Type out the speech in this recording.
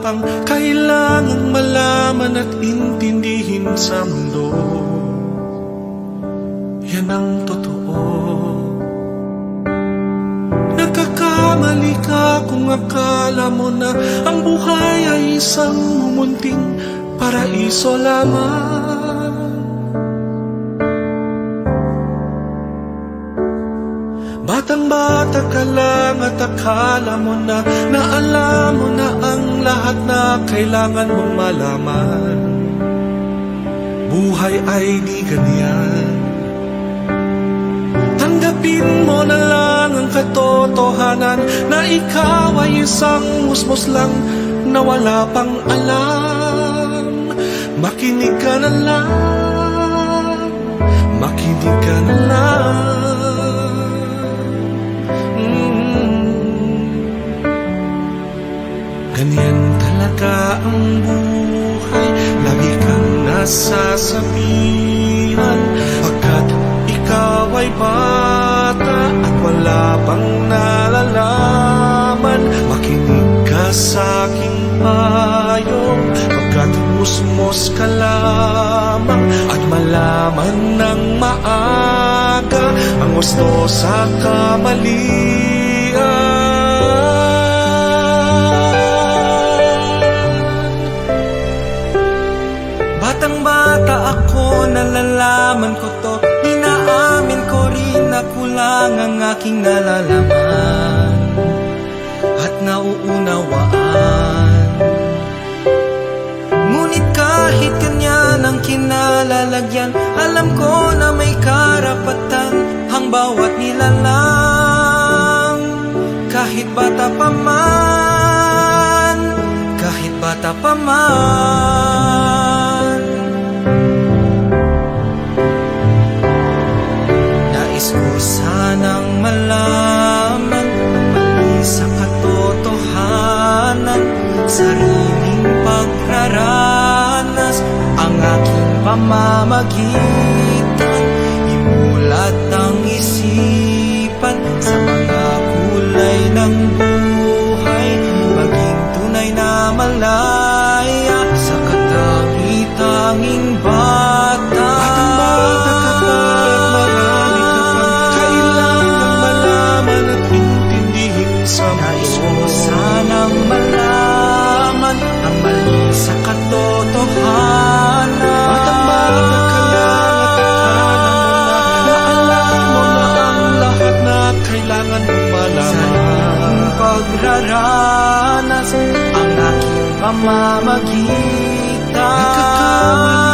kang kailangang malaman at intindihin sa mundo. Yan ang totoo. Nagkakamali ka kung akala mo na ang buhay ay isang mumunting paraiso lamang. Batang-bata ka lang at akala mo na alam mo na ang lahat na kailangan mong malaman. Buhay ay di ganyan. Tanggapin mo na lang ang katotohanan na ikaw ay isang musmos lang na wala pang alam. Makinig ka na lang, makinig ka na lang. Ganyan talaga ang buhay, lagi kang nasasabihan, pagkat ikaw ay bata at wala pang nalalaman. Makinig ka sa aking payo, pagkat musmos ka lamang, at malaman ng maaga ang gusto sa kamalian. Batang-bata ako, nalalaman ko to. Inaamin ko rin na kulang ang aking nalalaman at nauunawaan. Ngunit kahit ganyan ang kinalalagyan, alam ko na may karapatan ang bawat nilalang. Kahit bata pa man, kahit bata pa man. Nais ko sanang malaman ang mali sa katotohanan, sariling pagraranas, ang aking pamamagitan. Imulat ang isipan sa mga kulay ng buhay, maging tunay na malaya sa katangi-tanging bata. Batang-bata ka pa at marami ka pang kailangang malaman at intindihin sa mundo. Nais ko sanang malaman ang mali sa katotohanan. Batang-bata ka lang at akala mo na ang lahat na kailangan mong malaman. Sa aking pagraranas, ang aking pamamagitan.